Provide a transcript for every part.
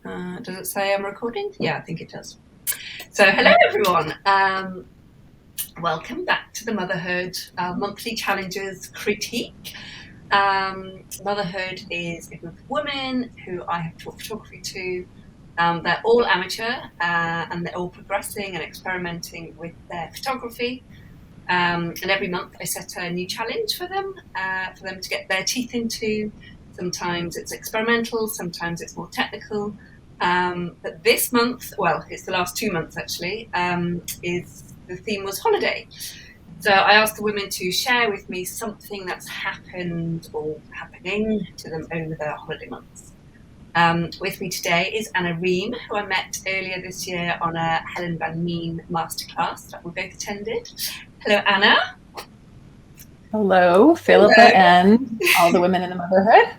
Does it say I'm recording? Yeah, I think it does. So hello everyone. Welcome back to the Motherhood monthly challenges critique. Motherhood is a group of women who I have taught photography to. They're all amateur and they're all progressing and experimenting with their photography. And every month I set a new challenge for them to get their teeth into. Sometimes it's experimental, sometimes it's more technical. But this month, well, it's the last 2 months actually, the theme was holiday. So I asked the women to share with me something that's happened or happening to them over their holiday months. With me today is Anna Ream, who I met earlier this year on a Helen Van Meen masterclass that we both attended. Hello, Anna. Hello, Philippa and all the women in the Motherhood.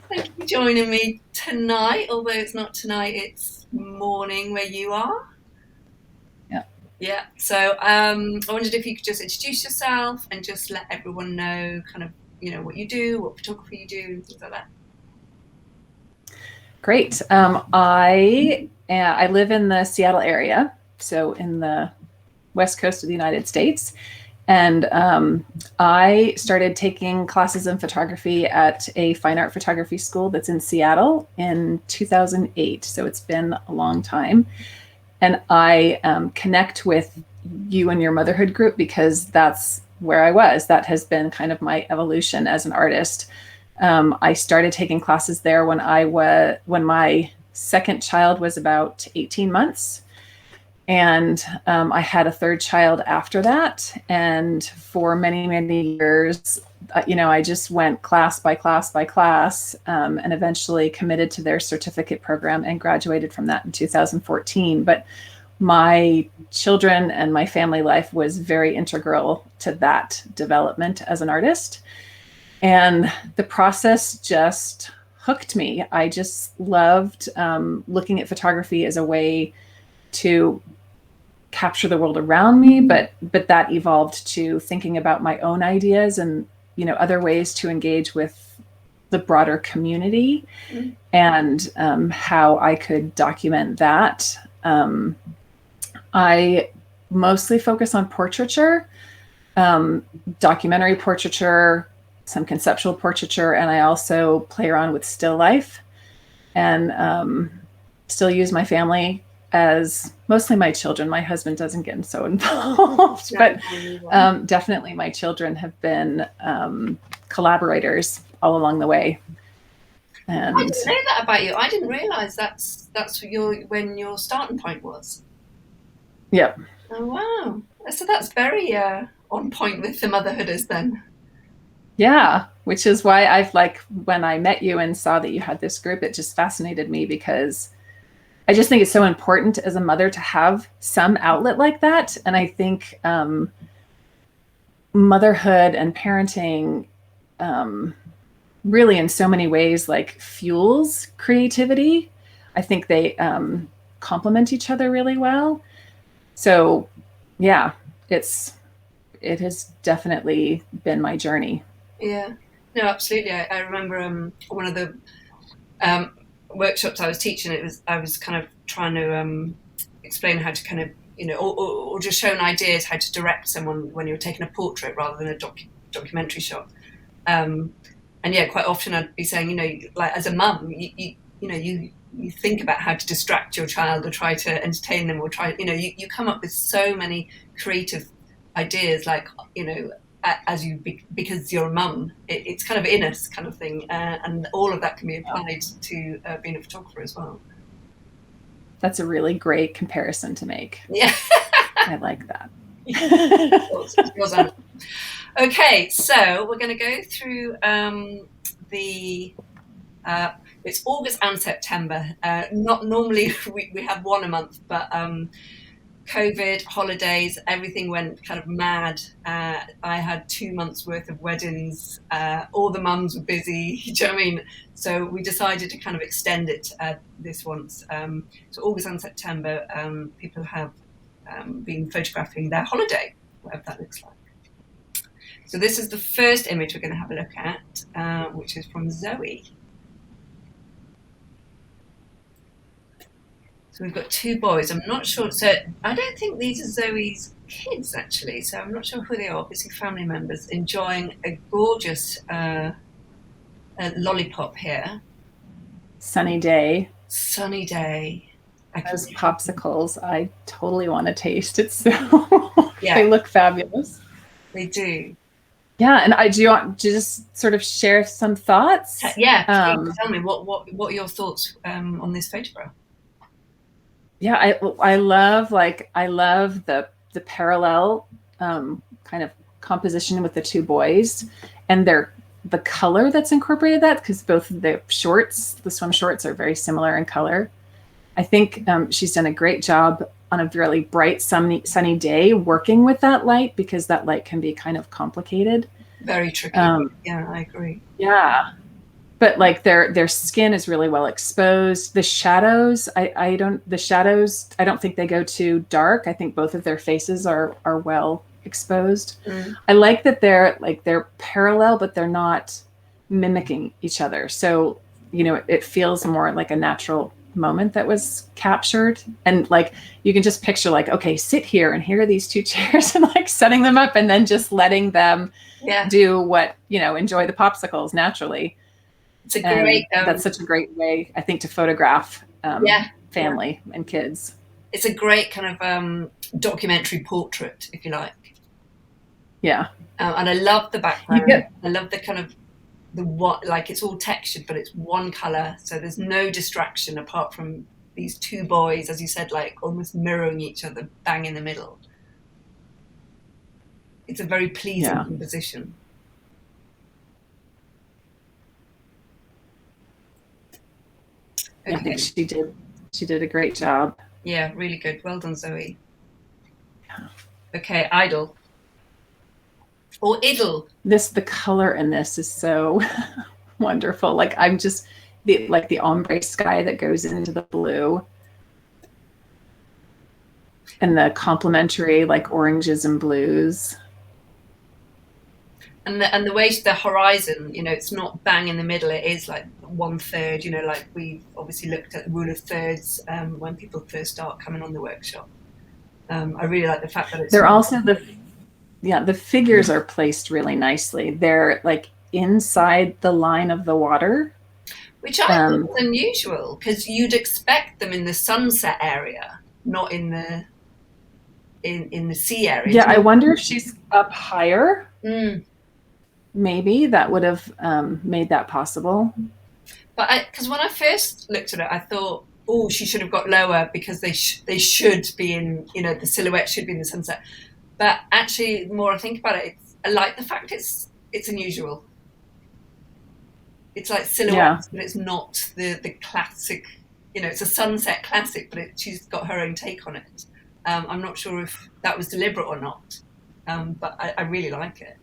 Thank you for joining me tonight, although it's not tonight, it's morning where you are. Yeah. So I wondered if you could just introduce yourself and just let everyone know kind of, what you do, what photography you do, and things like that. Great. I live in the Seattle area, so in the west coast of the United States. And I started taking classes in photography at a fine art photography school that's in Seattle in 2008. So it's been a long time. And I connect with you and your motherhood group because that's where I was. That has been kind of my evolution as an artist. I started taking classes there when my second child was about 18 months. And I had a third child after that. And for many, many years, I just went class by class by class and eventually committed to their certificate program and graduated from that in 2014. But my children and my family life was very integral to that development as an artist. And the process just hooked me. I just loved looking at photography as a way to capture the world around me, but that evolved to thinking about my own ideas and other ways to engage with the broader community and how I could document that. I mostly focus on portraiture, documentary portraiture, some conceptual portraiture, and I also play around with still life and still use my family as mostly my children. My husband doesn't get so involved, but definitely my children have been collaborators all along the way. And I didn't know that about you. I didn't realize that's when your starting point was. Yep. Oh wow! So that's very on point with the motherhooders then. Yeah, which is why when I met you and saw that you had this group, it just fascinated me because I just think it's so important as a mother to have some outlet like that. And I think motherhood and parenting really in so many ways fuels creativity. I think they complement each other really well. So yeah, it has definitely been my journey. Yeah, no, absolutely. I remember one of the workshops I was teaching, I was kind of trying to explain how to kind of or just show an idea how to direct someone when you're taking a portrait rather than a documentary shot. And yeah, quite often I'd be saying, like as a mum, you think about how to distract your child or try to entertain them or you come up with so many creative ideas, because you're a mum, it's kind of in us kind of thing, and all of that can be applied to being a photographer as well. That's a really great comparison to make. Yeah. I like that. Okay, so we're going to go through it's August and September. Not normally we have one a month, but COVID, holidays, everything went kind of mad. I had 2 months worth of weddings. All the mums were busy. Do you know what I mean? So we decided to kind of extend it this once. So August and September, people have been photographing their holiday, whatever that looks like. So this is the first image we're going to have a look at, which is from Zoe. So we've got two boys. I'm not sure. So I don't think these are Zoe's kids, actually. So I'm not sure who they are. Obviously, family members enjoying a gorgeous lollipop here. Sunny day. Sunny day. Those popsicles, I totally want to taste. It's so Yeah, they look fabulous. they do. Yeah, and do you want to just sort of share some thoughts? Yeah, please tell me what are your thoughts on this photograph? Yeah, I love the parallel kind of composition with the two boys, and the color that's incorporated that, because both of the swim shorts are very similar in color. I think she's done a great job on a really bright sunny day working with that light, because that light can be kind of complicated. Very tricky. Yeah, I agree. Yeah. But like their skin is really well exposed. The shadows, I don't think they go too dark. I think both of their faces are well exposed. I like that they're parallel, but they're not mimicking each other. So, it feels more like a natural moment that was captured. And like you can just picture like, okay, sit here, and here are these two chairs, and like setting them up and then just letting them do what, enjoy the popsicles naturally. It's a great. That's such a great way, I think, to photograph family and kids. It's a great kind of documentary portrait, if you like. Yeah, and I love the background. I love the kind of like it's all textured, but it's one color, so there's no distraction apart from these two boys, as you said, like almost mirroring each other, bang in the middle. It's a very pleasing composition. Okay. I think she did a great job. Yeah, really good. Well done, Zoe. Yeah. Okay, idol. Or idle. The color in this is so wonderful. Like I'm just the ombre sky that goes into the blue, and the complementary like oranges and blues. And the way the horizon, it's not bang in the middle. It is like 1/3. Like we've obviously looked at the rule of thirds when people first start coming on the workshop. I really like the fact that they're also the figures are placed really nicely. They're like inside the line of the water, which I think is unusual, because you'd expect them in the sunset area, not in the sea area. Yeah, I wonder if she's up higher. Maybe that would have made that possible. But because when I first looked at it, I thought, oh, she should have got lower, because they should be in, the silhouette should be in the sunset. But actually, the more I think about it, I like the fact it's unusual. It's like silhouettes, but it's not the classic. It's a sunset classic, but she's got her own take on it. I'm not sure if that was deliberate or not, but I really like it.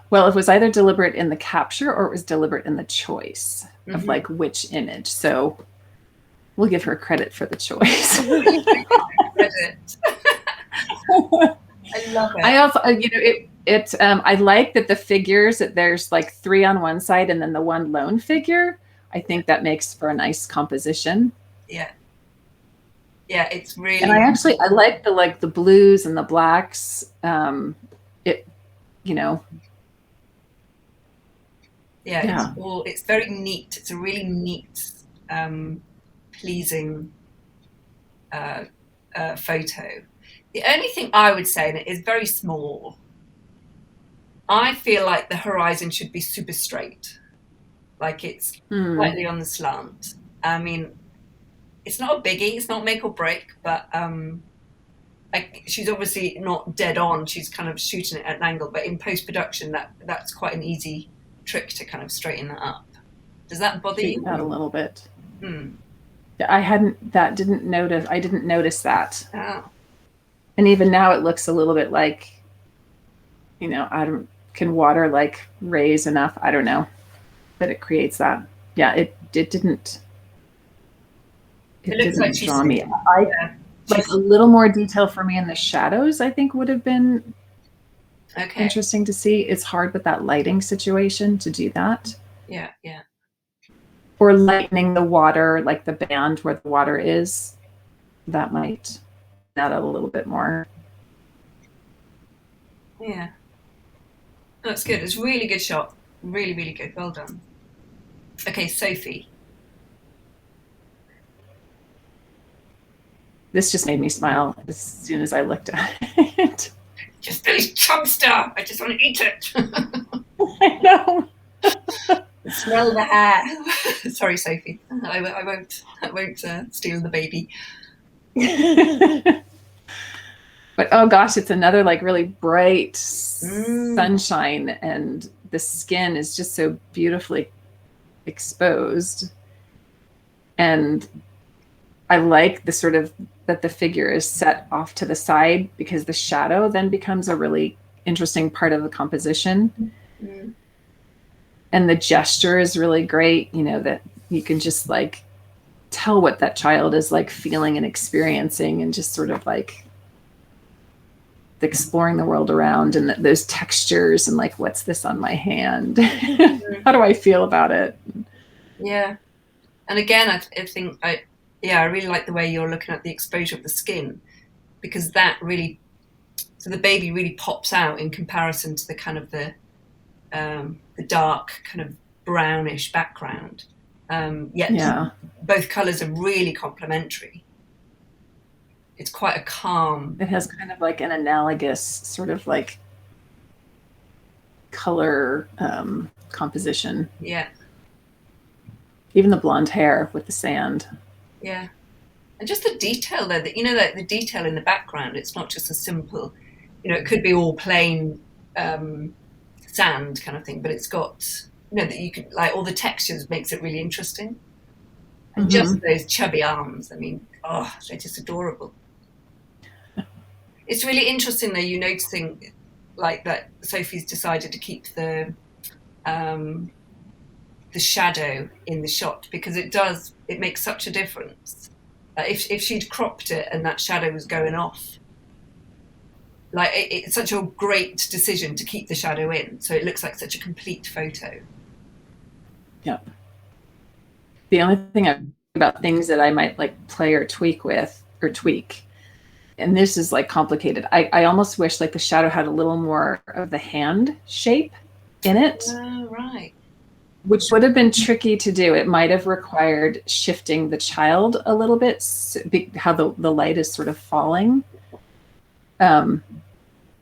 Well, it was either deliberate in the capture or it was deliberate in the choice of like which image. So we'll give her credit for the choice. I love it. I also, I like that the figures, that there's like 3 on one side and then the one lone figure. I think that makes for a nice composition. Yeah. Yeah, it's really. And I like the blues and the blacks. Yeah, it's very neat. It's a really neat, pleasing photo. The only thing I would say, and it is very small, I feel like the horizon should be super straight, like it's slightly on the slant. I mean, it's not a biggie, it's not make or break, but she's obviously not dead on. She's kind of shooting it at an angle, but in post-production, that's quite an easy trick to kind of straighten that up. Does that bother you? That a little bit. I didn't notice that. Oh. And even now it looks a little bit like, can water like raise enough? I don't know, but it creates that. Yeah, it didn't draw me. Like a little more detail for me in the shadows, I think would have been interesting to see. It's hard with that lighting situation to do that. Yeah. or lightening the water, like the band where the water is, that might add a little bit more. Yeah. That's good. It's a really good shot. Really, really good. Well done. Okay, Sophie. This just made me smile as soon as I looked at it. Just those chubster. I just want to eat it. I know. Smell the hair. Sorry, Sophie. I won't steal the baby. But oh gosh, it's another like really bright sunshine, and the skin is just so beautifully exposed. And I like the sort of that the figure is set off to the side, because the shadow then becomes a really interesting part of the composition. And the gesture is really great, you know, that you can just like tell what that child is like feeling and experiencing, and just sort of like exploring the world around, and those textures, and like, what's this on my hand? How do I feel about it? Yeah. And again, I think I really like the way you're looking at the exposure of the skin, because that really, so the baby really pops out in comparison to the kind of the dark kind of brownish background. Yet both colours are really complementary. It's quite a calm. It has kind of like an analogous sort of like color composition. Yeah. Even the blonde hair with the sand. Yeah. And just the detail there, that, you know, that the detail in the background, it's not just a simple, you know, it could be all plain sand kind of thing, but it's got, you know, that you could, like, all the textures makes it really interesting. And just those chubby arms, I mean, oh, they're just adorable. It's really interesting though, you noticing like that Sophie's decided to keep the shadow in the shot, because it makes such a difference. If she'd cropped it and that shadow was going off, like it's such a great decision to keep the shadow in, so it looks like such a complete photo. Yeah. The only thing about things that I might like play or tweak, and this is like complicated, I almost wish like the shadow had a little more of the hand shape in it. Oh, right. Which would have been tricky to do. It might have required shifting the child a little bit, how the light is sort of falling. And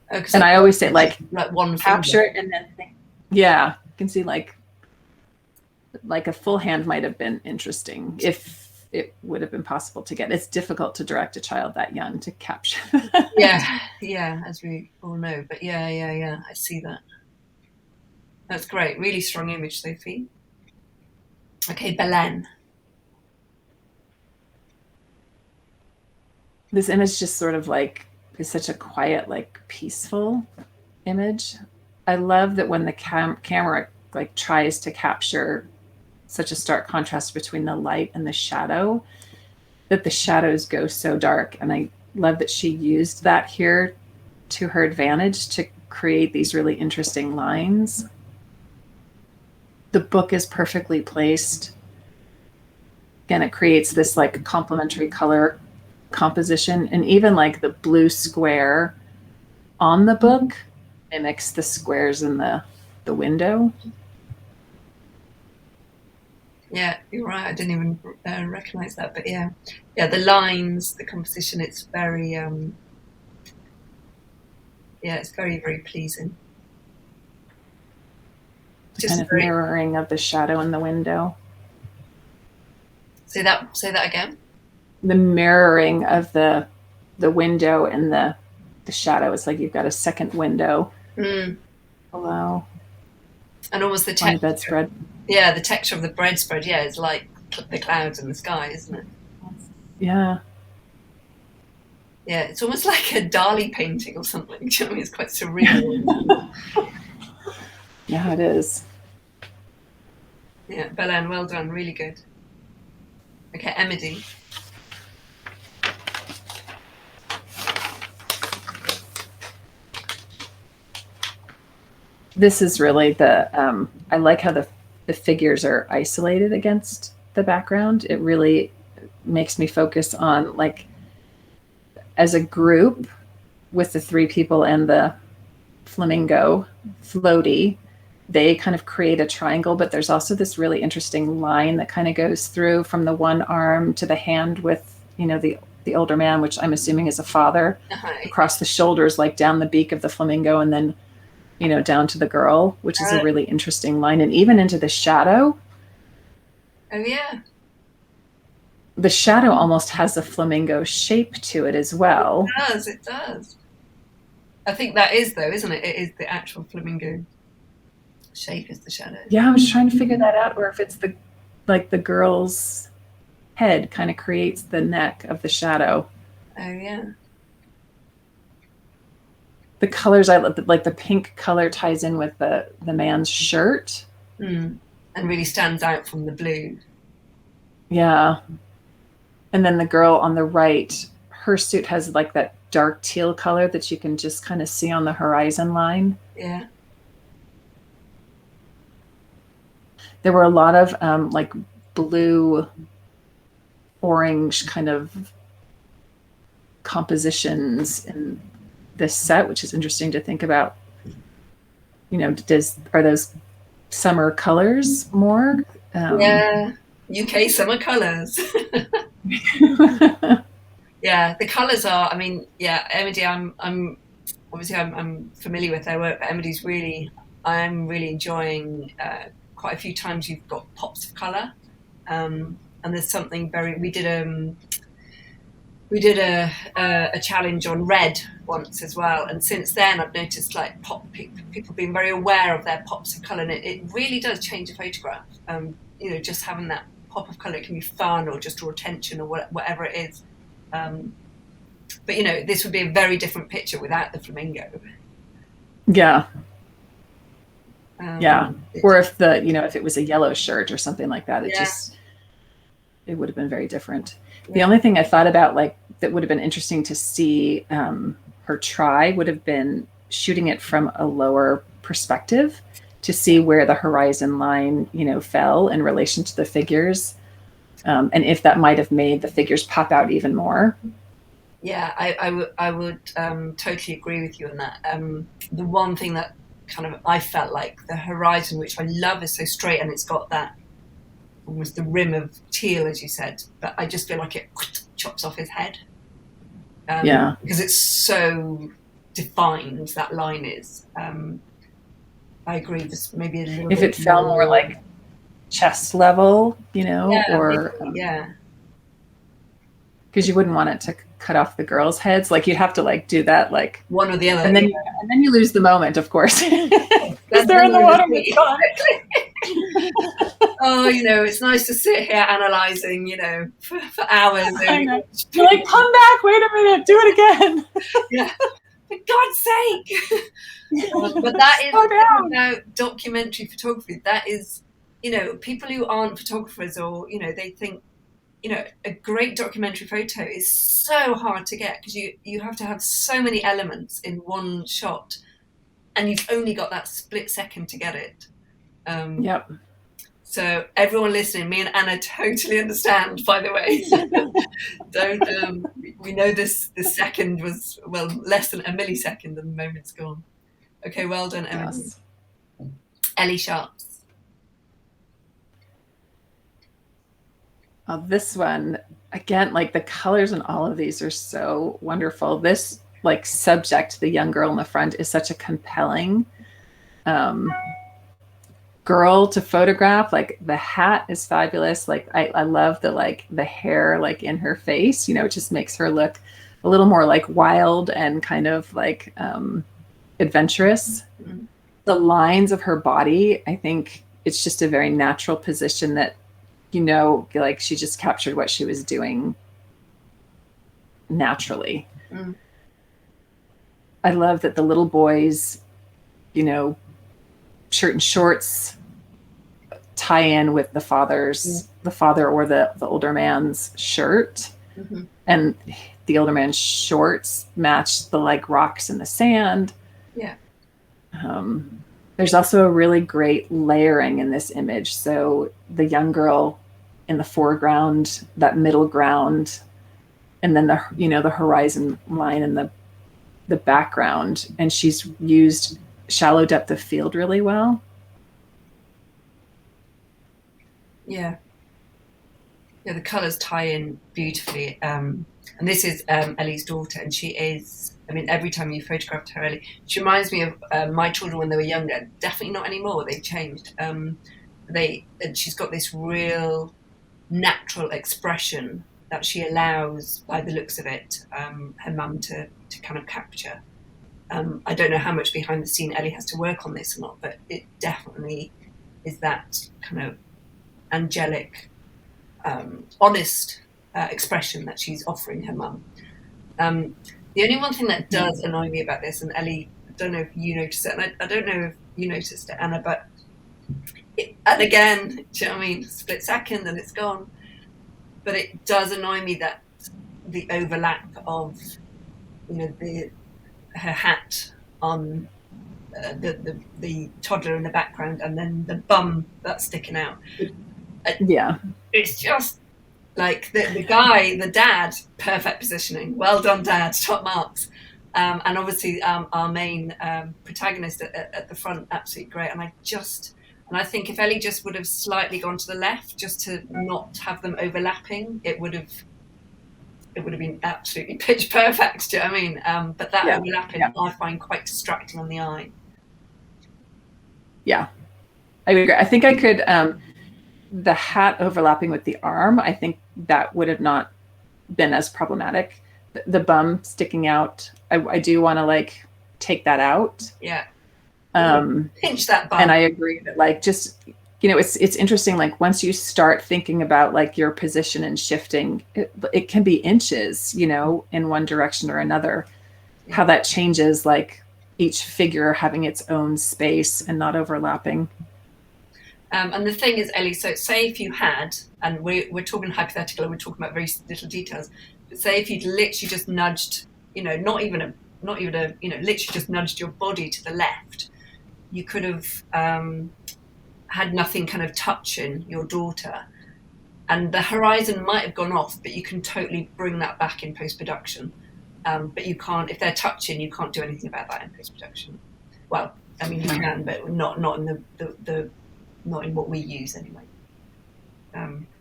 I always say like one capture it and then think, yeah, you can see like a full hand might have been interesting if it would have been possible to get. It's difficult to direct a child that young to capture. Yeah, as we all know. But yeah, I see that. That's great. Really strong image, Sophie. Okay, Belen. This image just sort of like is such a quiet, like peaceful image. I love that when the camera like tries to capture such a stark contrast between the light and the shadow, that the shadows go so dark. And I love that she used that here to her advantage to create these really interesting lines. The book is perfectly placed. Again, it creates this like complementary color composition, and even like the blue square on the book mimics the squares in the window. Yeah, you're right. I didn't even recognize that, but yeah, the lines, the composition, it's very, it's very, very pleasing. Just kind of mirroring of the shadow in the window. Say that again. The mirroring of the window and the shadow. It's like you've got a second window below. And almost the texture. Bedspread. Yeah, the texture of the bedspread. Yeah, it's like the clouds in the sky, isn't it? Yeah. Yeah, it's almost like a Dali painting or something. Do you know what I mean? It's quite surreal. Yeah, it is. Yeah, Belen, well done. Really good. Okay, Emily. This is really I like how the the figures are isolated against the background. It really makes me focus on, like, as a group with the three people and the flamingo floaty, they kind of create a triangle, but there's also this really interesting line that kind of goes through from the one arm to the hand with, you know, the older man, which I'm assuming is a father, across the shoulders, like down the beak of the flamingo, and then, you know, down to the girl, which is a really interesting line. And even into the shadow. Oh, yeah. The shadow almost has a flamingo shape to it as well. It does. I think that is, though, isn't it? It is the actual flamingo shape is the shadow. Yeah, I was trying to figure that out, or if it's the girl's head kind of creates the neck of the shadow. Oh, yeah. The colors, I like the pink color ties in with the man's shirt. And really stands out from the blue. Yeah. And then the girl on the right, her suit has like that dark teal color that you can just kind of see on the horizon line. Yeah. There were a lot of like blue, orange kind of compositions in this set, which is interesting to think about. You know, are those summer colors more? Yeah. UK summer colours. Yeah, the colours are, I mean, yeah, Emily, I'm obviously I'm familiar with their work, but Emily's really, I'm really enjoying quite a few times you've got pops of colour. And there's something we did a challenge on red once as well, and since then I've noticed like people being very aware of their pops of colour, and it really does change a photograph. You know, just having that pop of colour, it can be fun or just draw attention or whatever it is. But you know, this would be a very different picture without the flamingo. Yeah. Yeah. Or if if it was a yellow shirt or something like that, it would have been very different. Yeah. The only thing I thought about, like, that would have been interesting to see her try would have been shooting it from a lower perspective to see where the horizon line, you know, fell in relation to the figures. And if that might have made the figures pop out even more. Yeah, I would totally agree with you on that. The one thing that kind of I felt like the horizon, which I love, is so straight, and it's got that almost the rim of teal, as you said, but I just feel like it chops off his head. Because it's so defined, that line is. I agree. Just maybe a little. If it fell more like chest level, you know, or because you wouldn't want it to cut off the girls' heads. Like, you'd have to like do that, like one or the other, and then you lose the moment, of course, because they're in the water. Oh, you know, it's nice to sit here analysing, you know, for hours. I know. You're like, come back, wait a minute, do it again. Yeah, for God's sake. But that is about documentary photography. That is, you know, people who aren't photographers, or, you know, they think, you know, a great documentary photo is so hard to get because you have to have so many elements in one shot, and you've only got that split second to get it. Yep. So everyone listening, me and Anna totally understand, by the way. Don't we know this second was, well, less than a millisecond and the moment's gone. Okay, well done, Emily. Yes. Ellie Sharps. This one, again, like, the colors in all of these are so wonderful. This, like, subject, the young girl in the front, is such a compelling girl to photograph. Like, the hat is fabulous. Like, I love the hair, like, in her face, you know, it just makes her look a little more like wild and kind of like adventurous. Mm-hmm. The lines of her body, I think it's just a very natural position that, you know, like, she just captured what she was doing naturally. Mm. I love that the little boys, you know, shirt and shorts tie in with the father or the older man's shirt. Mm-hmm. And the older man's shorts match the, like, rocks in the sand. Yeah. There's also a really great layering in this image. So the young girl in the foreground, that middle ground, and then the horizon line in the background, and she's used shallow depth of field really well. Yeah, the colors tie in beautifully. And this is Ellie's daughter, and she is, I mean, every time you photographed her, Ellie, she reminds me of my children when they were younger. Definitely not anymore. They've changed. And she's got this real natural expression that she allows, by the looks of it, her mum to kind of capture. I don't know how much behind the scene Ellie has to work on this or not, but it definitely is that kind of angelic, honest expression that she's offering her mum. The only one thing that does annoy me about this, and Ellie, I don't know if you noticed it, and I don't know if you noticed it, Anna, but and again, do you know what I mean? Split second and it's gone. But it does annoy me that the overlap of, her hat on the toddler in the background, and then the bum that's sticking out. Yeah, it's just like the guy, the dad, perfect positioning. Well done, Dad. Top marks. And obviously our main protagonist at the front, absolutely great. And I think if Ellie just would have slightly gone to the left, just to not have them overlapping, it would have been absolutely pitch perfect. Do you know what I mean? But that overlapping, I find quite distracting on the eye. Yeah, I agree. I think I could, the hat overlapping with the arm, I think that would have not been as problematic. The bum sticking out, I do want to take that out. Yeah. Pinch that bum. And I agree that just, it's interesting. Once you start thinking about your position and shifting, it can be inches, in one direction or another, how that changes, each figure having its own space and not overlapping. And the thing is, Ellie, so say if you had, and we're talking hypothetical and we're talking about very little details, but say if you'd literally just nudged, not even literally just nudged your body to the left, you could have had nothing kind of touching your daughter, and the horizon might have gone off, but you can totally bring that back in post-production. But you can't, if they're touching, you can't do anything about that in post-production. Well, I mean, you can, but not in the not in what we use anyway.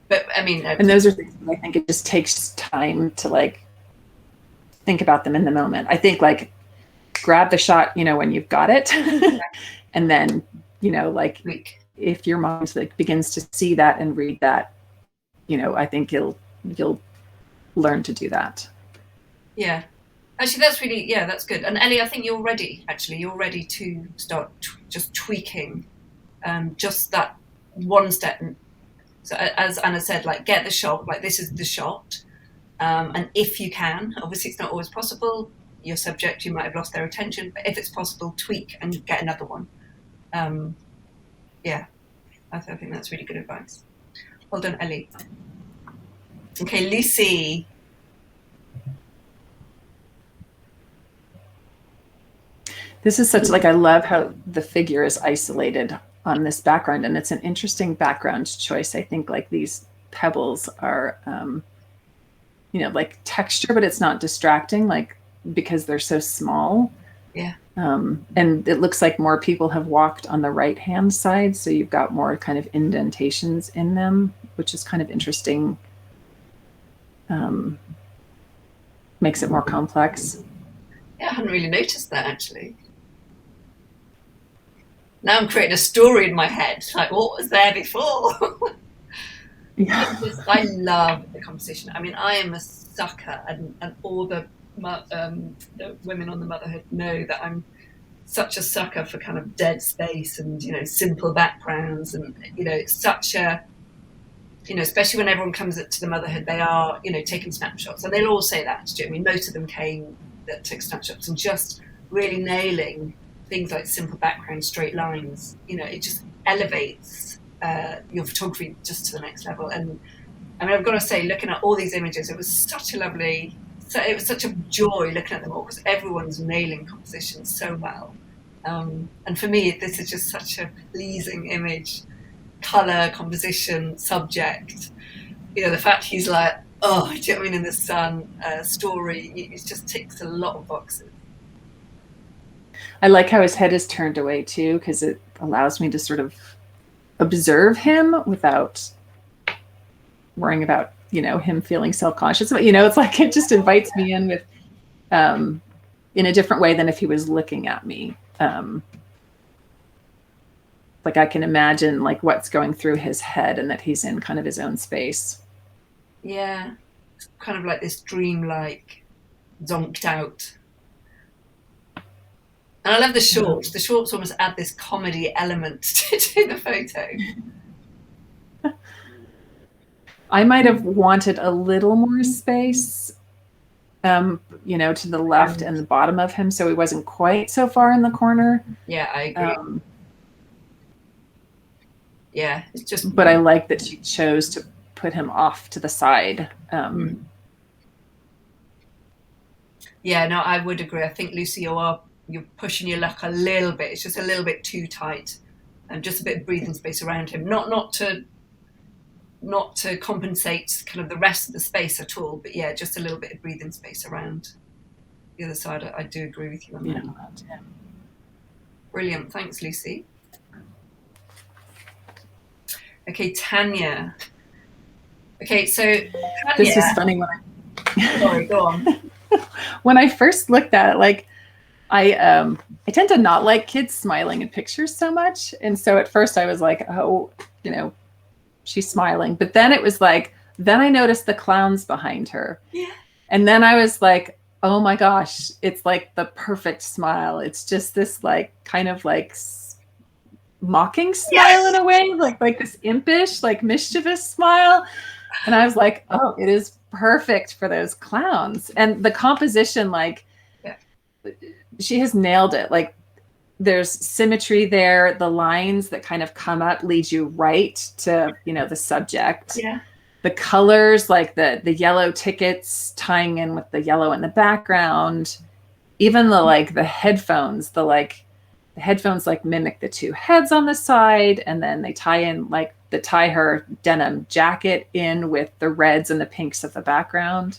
But I mean, and those are things that I think it just takes time to think about them in the moment. I think grab the shot, when you've got it, and then if your mind begins to see that and read that, I think you'll learn to do that. Yeah, actually, that's good. And Ellie, I think you're ready. Actually, you're ready to start just tweaking. Just that one step. So as Anna said, get the shot, this is the shot. And if you can, obviously it's not always possible, your subject, you might have lost their attention, but if it's possible, tweak and get another one. I think that's really good advice. Well done, Ellie. Okay, Lucy. This is such I love how the figure is isolated on this background, and it's an interesting background choice. I think these pebbles are texture, but it's not distracting because they're so small. Yeah. And it looks like more people have walked on the right hand side, so you've got more kind of indentations in them, which is kind of interesting. Makes it more complex. Yeah, I hadn't really noticed that actually. Now I'm creating a story in my head, what was there before? Yeah. I love the composition. I mean, I am a sucker, and all the women on the Motherhood know that I'm such a sucker for kind of dead space and simple backgrounds, and it's such a especially when everyone comes to the Motherhood, they are taking snapshots, and they'll all say that. Do you know what I mean? Most of them came that took snapshots, and just really nailing things like simple background, straight lines, it just elevates your photography just to the next level. And I mean, I've got to say, looking at all these images, it was such a joy looking at them all, because everyone's nailing composition so well. And for me, this is just such a pleasing image. Colour, composition, subject. You know, the fact he's like, oh, do you know what I mean, in the sun, story, it just ticks a lot of boxes. I like how his head is turned away too, because it allows me to sort of observe him without worrying about, him feeling self-conscious. But, it's like it just invites me in with, in a different way than if he was looking at me. Like I can imagine like what's going through his head and that he's in kind of his own space. Yeah, it's kind of like this dreamlike, zonked out. And I love the shorts. The shorts almost add this comedy element to the photo. I might have wanted a little more space, to the left and the bottom of him, so he wasn't quite so far in the corner. Yeah, I agree. Yeah, it's just. But I like that she chose to put him off to the side. Yeah, no, I would agree. I think, Lucy, you're pushing your luck a little bit. It's just a little bit too tight, and just a bit of breathing space around him. Not to compensate kind of the rest of the space at all, but yeah, just a little bit of breathing space around the other side. I do agree with you on that. Yeah. Brilliant. Thanks, Lucy. Okay, Tanya. Okay, so Tanya, this is funny when sorry, go on. When I first looked at it, like I tend to not like kids smiling in pictures so much, and so at first I was like, oh, she's smiling, but then it was like, then I noticed the clowns behind her, and then I was like, oh my gosh, it's like the perfect smile. It's just this like kind of like mocking smile in a way, like this impish, like mischievous smile. And I was like, oh, it is perfect for those clowns. And the composition, like she has nailed it. Like there's symmetry there. The lines that kind of come up lead you right to, the subject. Yeah. The colors, like the yellow tickets tying in with the yellow in the background, even the headphones, the headphones like mimic the two heads on the side, and then they tie her denim jacket in with the reds and the pinks of the background.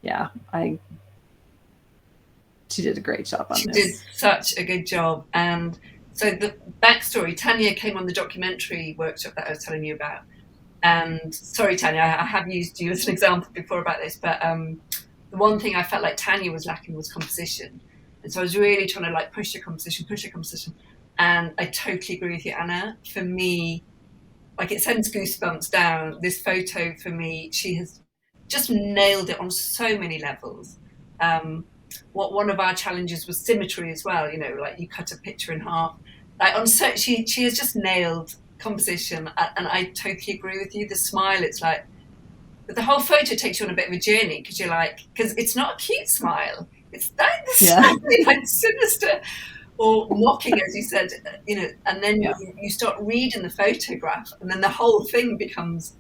Yeah, she did a great job on this. She did such a good job. And so the backstory, Tanya came on the documentary workshop that I was telling you about. And sorry, Tanya, I have used you as an example before about this, but the one thing I felt like Tanya was lacking was composition. And so I was really trying to push your composition. And I totally agree with you, Anna. For me, it sends goosebumps down. This photo, for me, she has just nailed it on so many levels. One of our challenges was symmetry as well. You cut a picture in half. She has just nailed composition, and I totally agree with you. The smile, it's like, but the whole photo takes you on a bit of a journey because because it's not a cute smile. It's like this sinister or mocking, as you said, and then you start reading the photograph, and then the whole thing becomes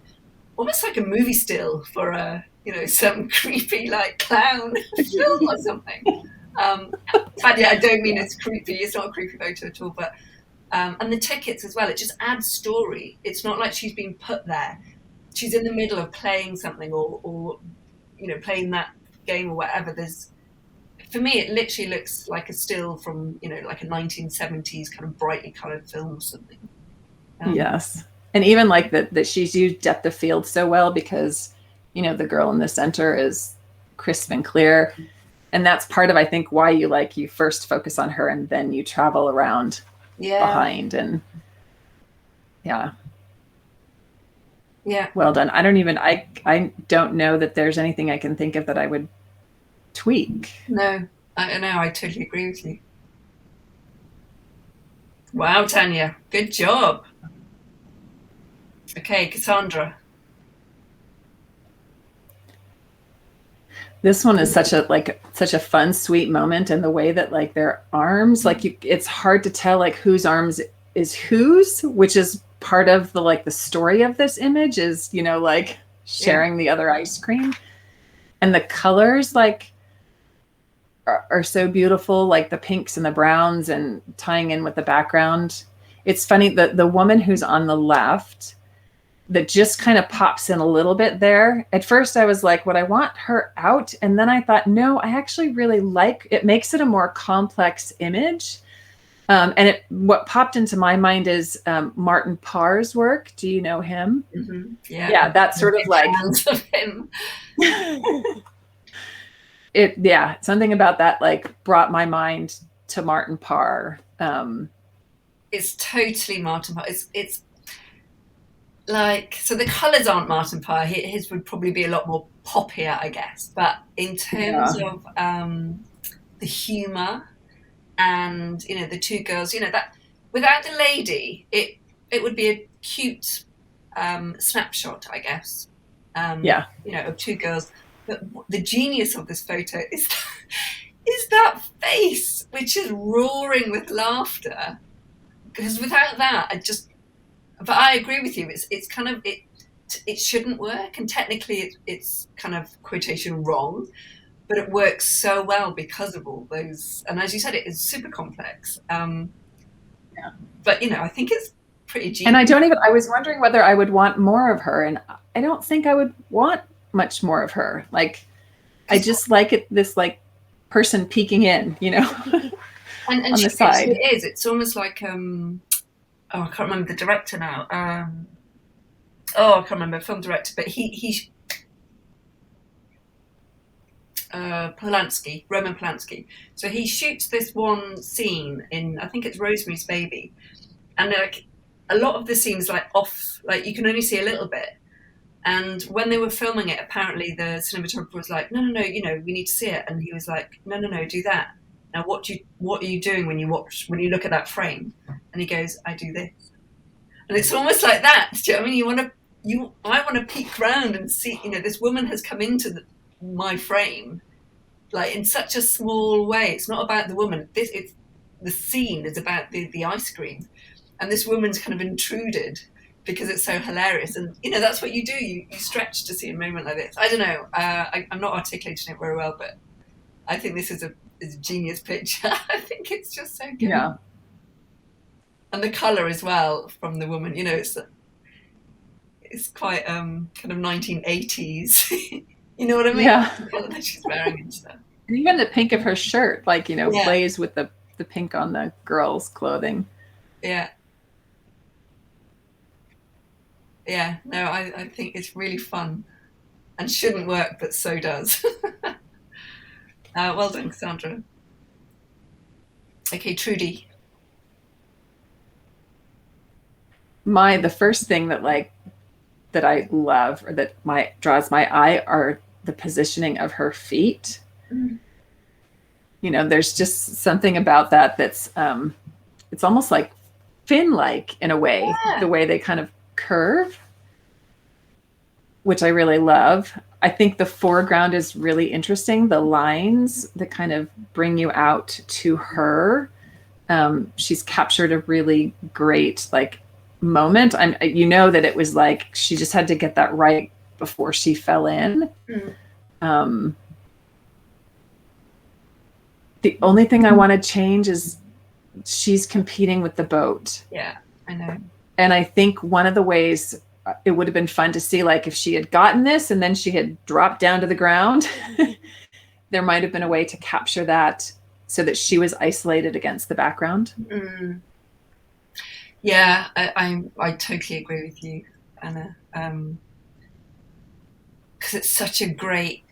almost like a movie still for some creepy clown film or something. I don't mean it's creepy. It's not a creepy photo at all, but and the tickets as well. It just adds story. It's not like she's been put there. She's in the middle of playing something or playing that game or whatever. For me, it literally looks like a still from, like a 1970s kind of brightly colored film or something. Yes. And even that she's used depth of field so well because, the girl in the center is crisp and clear. And that's part of, I think, why you first focus on her and then you travel around behind. And yeah. Well done. I don't know that there's anything I can think of that I would tweak. No, I totally agree with you. Wow, Tanya, good job. Okay, Cassandra. This one is such a fun, sweet moment, and the way that their arms, it's hard to tell whose arms is whose, which is part of the story of this image is, sharing the other ice cream. And the colors, are so beautiful, like the pinks and the browns and tying in with the background. It's funny that the woman who's on the left that just kind of pops in a little bit there. At first I was like, would I want her out? And then I thought, no, I actually really like it. Makes it a more complex image. And what popped into my mind is Martin Parr's work. Do you know him? Mm-hmm. Yeah, that's sort of like of him. Something about that like brought my mind to Martin Parr. It's totally Martin Parr. It's like, so the colours aren't Martin Parr. His would probably be a lot more poppier, I guess. But in terms of the humour and, you know, the two girls, you know, that without the lady, it would be a cute snapshot, I guess. You know, of two girls. But the genius of this photo is that face, which is roaring with laughter. Because without that, but I agree with you. It's kind of it shouldn't work, and technically it's kind of quotation wrong, but it works so well because of all those. And as you said, it is super complex. But you know, I think it's pretty genius. And I was wondering whether I would want more of her, and I don't think I would want much more of her. Like, I just like it, this like person peeking in, you know, and on the side. It is. It's almost like I can't remember the director now. I can't remember film director, but he Polanski, Roman Polanski. So he shoots this one scene in, I think it's Rosemary's Baby, and like a lot of the scenes like off, like you can only see a little bit. And when they were filming it, apparently the cinematographer was like, no, you know, we need to see it. And he was like, no, do that. Now, what are you doing when you look at that frame? And he goes, I do this. And it's almost like that. Do you know what I mean? I want to peek around and see, you know, this woman has come into my frame, like in such a small way. It's not about the woman. The scene is about the ice cream. And this woman's kind of intruded because it's so hilarious. And, you know, that's what you do. You stretch to see a moment like this. I don't know. I'm not articulating it very well, but I think this is a genius picture. I think it's just so good. Yeah. And the colour as well from the woman, you know, it's quite kind of 1980s. You know what I mean? Yeah. The colour that she's wearing and stuff. And even the pink of her shirt, like, you know, plays with the pink on the girl's clothing. Yeah. Yeah, no, I think it's really fun and shouldn't work, but so does. Well done, Cassandra. Okay, Trudy. The first thing that I love, or that draws my eye, are the positioning of her feet. Mm. You know, there's just something about that that's it's almost like fin-like in a way, the way they kind of curve, which I really love. I think the foreground is really interesting. The lines that kind of bring you out to her. She's captured a really great moment. You know that it was like she just had to get that right before she fell in. Mm. The only thing I want to change is she's competing with the boat. Yeah, I know. And I think one of the ways it would have been fun to see, if she had gotten this and then she had dropped down to the ground, there might have been a way to capture that so that she was isolated against the background. Mm. Yeah, I totally agree with you, Anna. Because it's such a great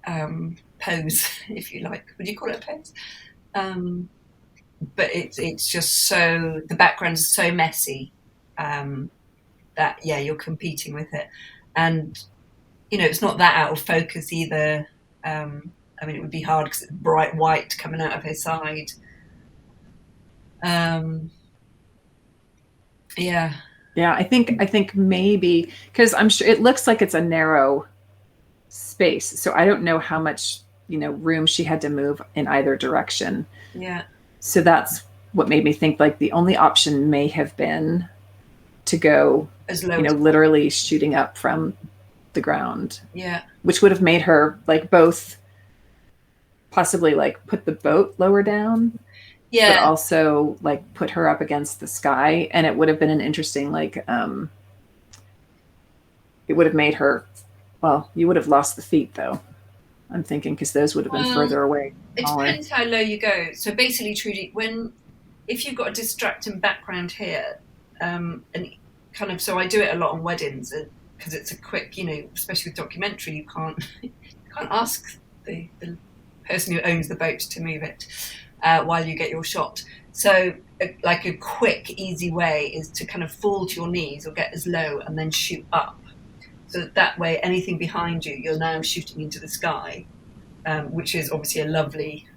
pose, if you like. Would you call it a pose? But it's just so, the background is so messy that, you're competing with it. And, it's not that out of focus either. It would be hard because it's bright white coming out of her side. Yeah. I think maybe, because I'm sure it looks like it's a narrow space. So I don't know how much, room she had to move in either direction. Yeah. So that's what made me think the only option may have been to go as low, literally shooting up from the ground. Yeah. Which would have made her both possibly like put the boat lower down, but Yeah. also like put her up against the sky. And it would have been an interesting, like, it would have made her, well, you would have lost the feet though. I'm thinking because those would have been Well, further away. it Smaller. depends how low you go. So basically, Trudy, if you've got a distracting background here, and kind of, so I do it a lot on weddings because it's a quick, especially with documentary, you can't ask the person who owns the boat to move it while you get your shot. So, like a quick, easy way is to kind of fall to your knees or get as low and then shoot up. So that way, anything behind you, you're now shooting into the sky, which is obviously a lovely,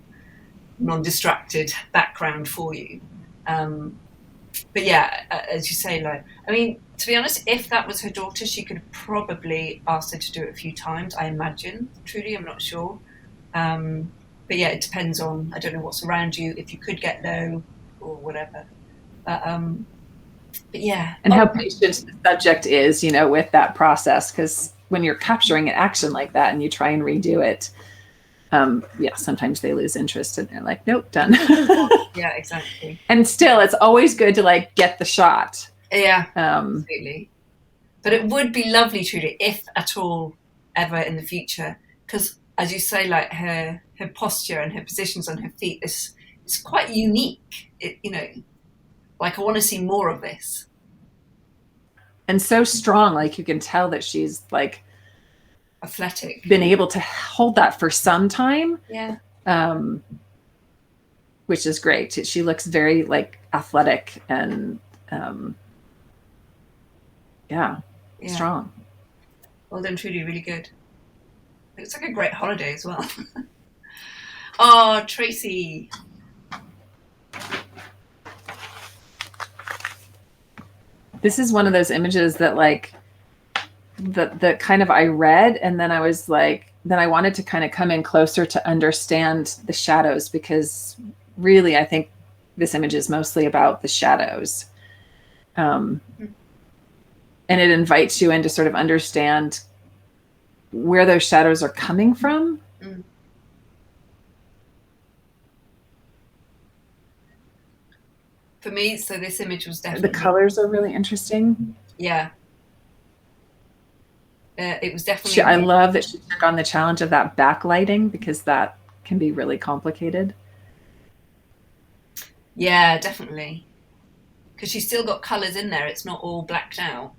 non-distracted background for you. But yeah, as you say, like, I mean, to be honest, if that was her daughter, she could have probably asked her to do it a few times, I imagine. Truly, I'm not sure. But yeah, it depends on, I don't know what's around you, if you could get low or whatever. But yeah. And how patient the subject is, with that process. Because when you're capturing an action like that and you try and redo it, sometimes they lose interest and they're like, nope, done. Yeah, exactly. And still, it's always good to like get the shot. Yeah, absolutely. But it would be lovely, Trudy, if at all ever in the future, because as you say, like her posture and her positions on her feet is quite unique. Like I want to see more of this. And so strong, like you can tell that she's like athletic, been able to hold that for some time. Yeah. Which is great. She looks very like athletic and strong. Well done, Trudy, really good. It's like a great holiday as well. Oh, Tracy. This is one of those images that like the kind of I read and then I was like, then I wanted to kind of come in closer to understand the shadows, because really I think this image is mostly about the shadows. And it invites you in to sort of understand where those shadows are coming from. For me, so this image was definitely... The colors are really interesting. Yeah. It was definitely... I love that she took on the challenge of that backlighting, because that can be really complicated. Yeah, definitely. Because she's still got colors in there. It's not all blacked out.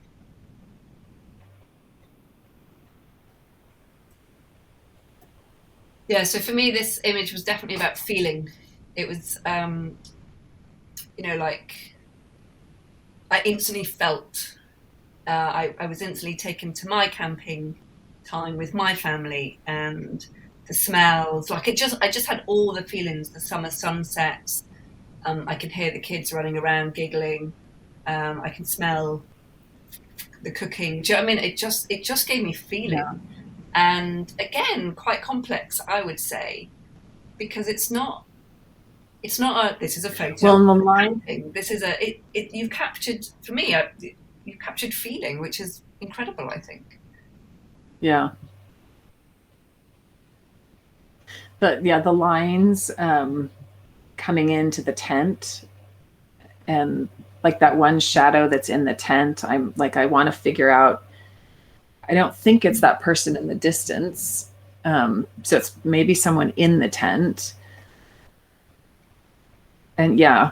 Yeah, so for me, this image was definitely about feeling. It was, like I instantly felt, I was instantly taken to my camping time with my family, and the smells, like I just had all the feelings, the summer sunsets. I can hear the kids running around giggling. I can smell the cooking. Do you know what I mean? It just gave me feeling. Yeah. And again, quite complex, I would say, because it's not this is a photo. Well, in the line, this is you've captured, for me, you've captured feeling, which is incredible, I think. Yeah. The lines coming into the tent, and like that one shadow that's in the tent, I'm like, I want to figure out, I don't think it's that person in the distance. So it's maybe someone in the tent. And yeah,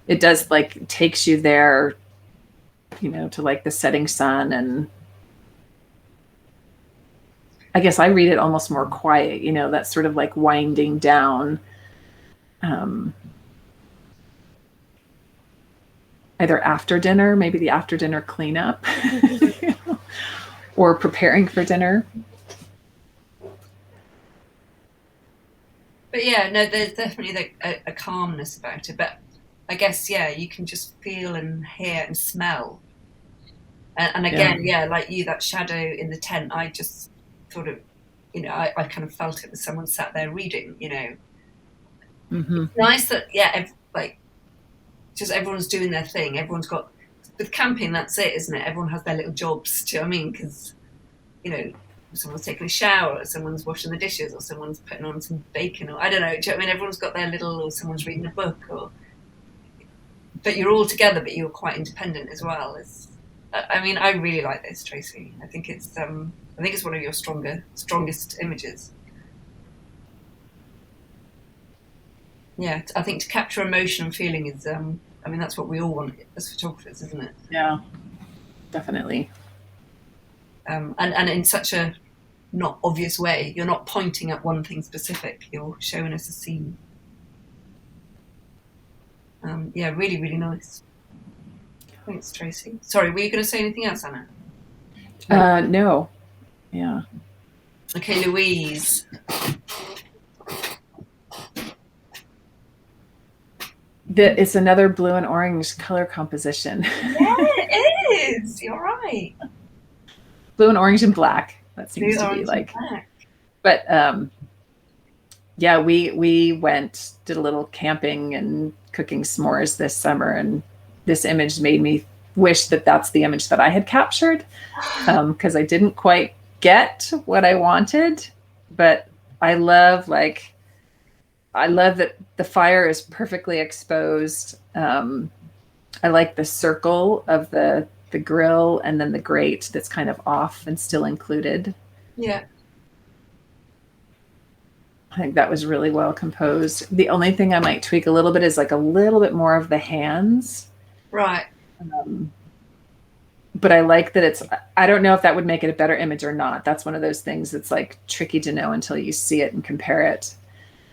it does like takes you there, to like the setting sun. And I guess I read it almost more quiet, that's sort of like winding down. Either after dinner, maybe the after dinner cleanup, or preparing for dinner. But yeah, no, there's definitely a calmness about it. But I guess, yeah, you can just feel and hear and smell. And again, yeah, like you, that shadow in the tent, I just thought of, I kind of felt it as someone sat there reading, Mm-hmm. It's nice that, yeah, just everyone's doing their thing. Everyone's got, with camping, that's it, isn't it? Everyone has their little jobs, do you know what I mean? Because, someone's taking a shower, or someone's washing the dishes, or someone's putting on some bacon, or I don't know. Do you know what I mean? Everyone's got their little, or someone's reading a book, but you're all together, but you're quite independent as well. I mean, I really like this, Tracy. I think it's one of your strongest images. Yeah, I think to capture emotion and feeling is, I mean, that's what we all want as photographers, isn't it? Yeah, definitely. And in such a not obvious way. You're not pointing at one thing specific. You're showing us a scene. Yeah, really, really nice. Thanks, Tracy. Sorry, were you going to say anything else, Anna? No. Yeah. Okay, Louise. It's another blue and orange color composition. Yeah, it is. You're right. Blue and orange and black. That seems to be like. But yeah, we did a little camping and cooking s'mores this summer, and this image made me wish that that's the image that I had captured, because I didn't quite get what I wanted. But I love that the fire is perfectly exposed. I like the circle of the grill, and then the grate that's kind of off and still included. Yeah. I think that was really well composed. The only thing I might tweak a little bit is like a little bit more of the hands. Right. But I like that I don't know if that would make it a better image or not. That's one of those things that's like tricky to know until you see it and compare it.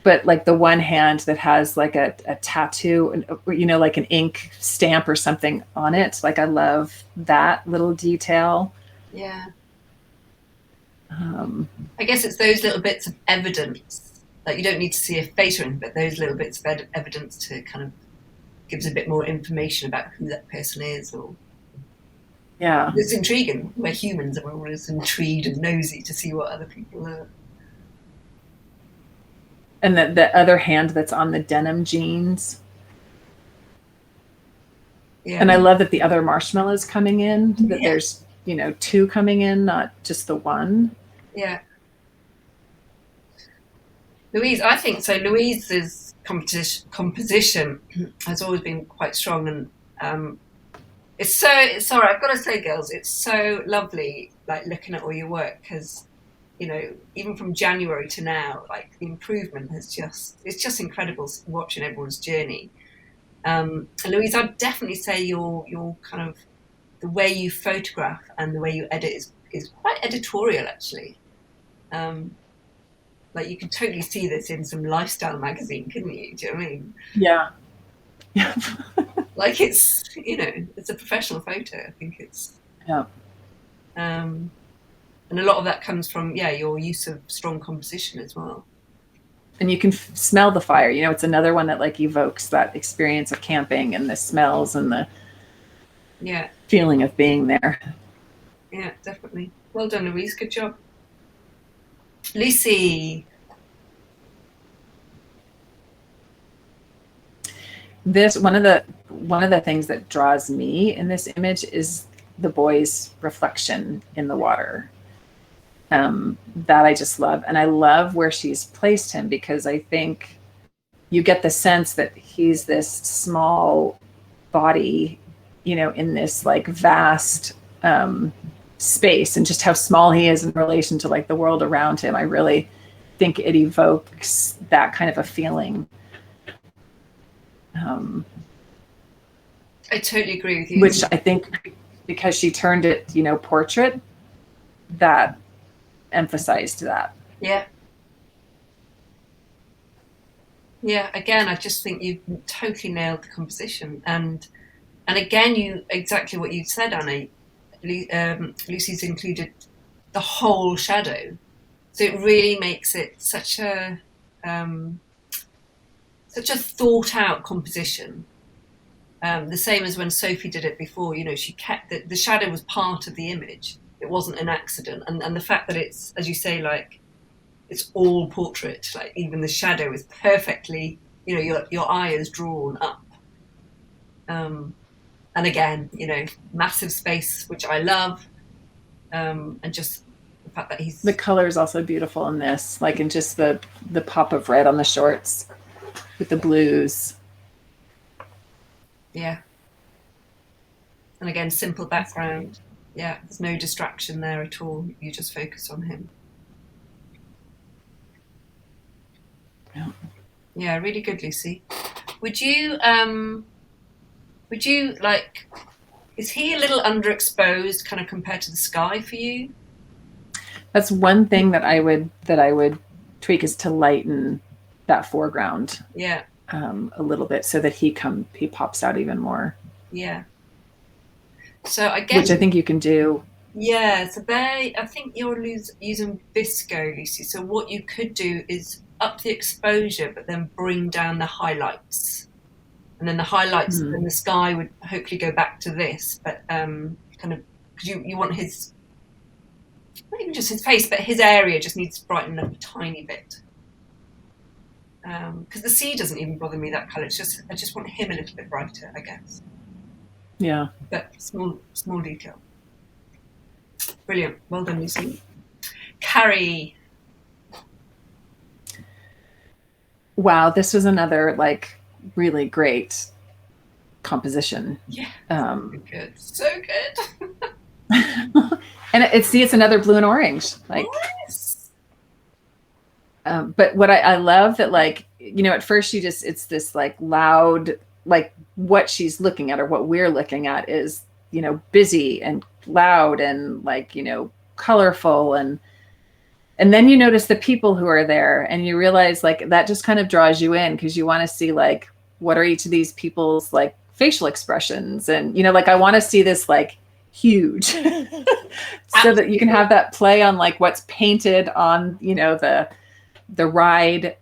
But like the one hand that has like a tattoo, like an ink stamp or something on it. Like I love that little detail. Yeah. I guess it's those little bits of evidence. Like you don't need to see a face or anything, but those little bits of evidence to kind of gives a bit more information about who that person is. Or yeah, it's intriguing. We're humans and we're always intrigued and nosy to see what other people are. And the other hand that's on the denim jeans. Yeah. And I love that the other marshmallow's coming in, that there's, two coming in, not just the one. Yeah. Louise, I think so. Louise's composition has always been quite strong, and sorry, I've got to say, girls, it's so lovely, like looking at all your work, because even from January to now, like the improvement it's just incredible watching everyone's journey. And Louise, I'd definitely say your kind of the way you photograph and the way you edit is quite editorial, actually. Like you could totally see this in some lifestyle magazine, couldn't you? Do you know what I mean? Yeah. Like it's a professional photo. I think it's and a lot of that comes from your use of strong composition as well. And you can smell the fire. It's another one that like evokes that experience of camping and the smells and the feeling of being there. Yeah, definitely. Well done, Louise. Good job. Lucy. One of the things that draws me in this image is the boy's reflection in the water. That I just love. And I love where she's placed him, because I think you get the sense that he's this small body, in this like vast space, and just how small he is in relation to like the world around him. I really think it evokes that kind of a feeling. I totally agree with you. Which I think because she turned it, portrait, that emphasized that. Yeah. Yeah, again, I just think you've totally nailed the composition. And again, exactly what you said, Anna. Lucy's included the whole shadow, so it really makes it such a thought out composition. The same as when Sophie did it before. She kept the shadow was part of the image. It wasn't an accident, and the fact that it's, as you say, like it's all portrait. Like even the shadow is perfectly, your eye is drawn up. And again, massive space, which I love, and just the fact that he's The color is also beautiful in this, like in just the pop of red on the shorts with the blues. Yeah. And again, simple background. Yeah, there's no distraction there at all. You just focus on him. Yeah. Yeah, really good, Lucy. Would you like, is he a little underexposed kind of compared to the sky for you? That's one thing that I would tweak, is to lighten that foreground Yeah. a little bit so that he pops out even more. Yeah. So I guess, which I think you can do. yeah, so I think you're using Visco, Lucy. So what you could do is up the exposure, but then bring down the highlights. And then the highlights in the sky would hopefully go back to this, but kind of, because you want his, not even just his face, but his area just needs to brighten up a tiny bit. Because the sea doesn't even bother me that colour. It's just, I just want him a little bit brighter, I guess. Yeah. But small detail. Brilliant. Well done, Lucy. Carrie. Wow, this was another like really great composition. Yeah. Good. So good. And it's another blue and orange. Like, yes. But what I love that, like, you know, at first it's this like loud, like what she's looking at or what we're looking at is, you know, busy and loud and like, you know, colorful. And then you notice the people who are there and you realize like that just kind of draws you in because you want to see like, what are each of these people's like facial expressions? And, you know, like I want to see this like huge so that you can have that play on like what's painted on, you know, the ride,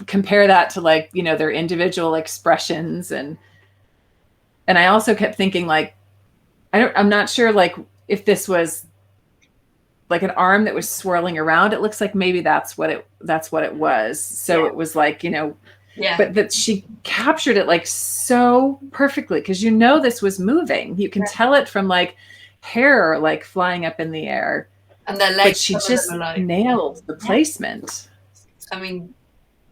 compare that to like, you know, their individual expressions. And I also kept thinking like, I'm not sure like if this was like an arm that was swirling around. It looks like maybe that's what it was. So yeah. It was like, you know, yeah. But that she captured it like so perfectly because you know this was moving. You can tell it from like hair like flying up in the air. And their legs. But she just nailed the placement. I mean,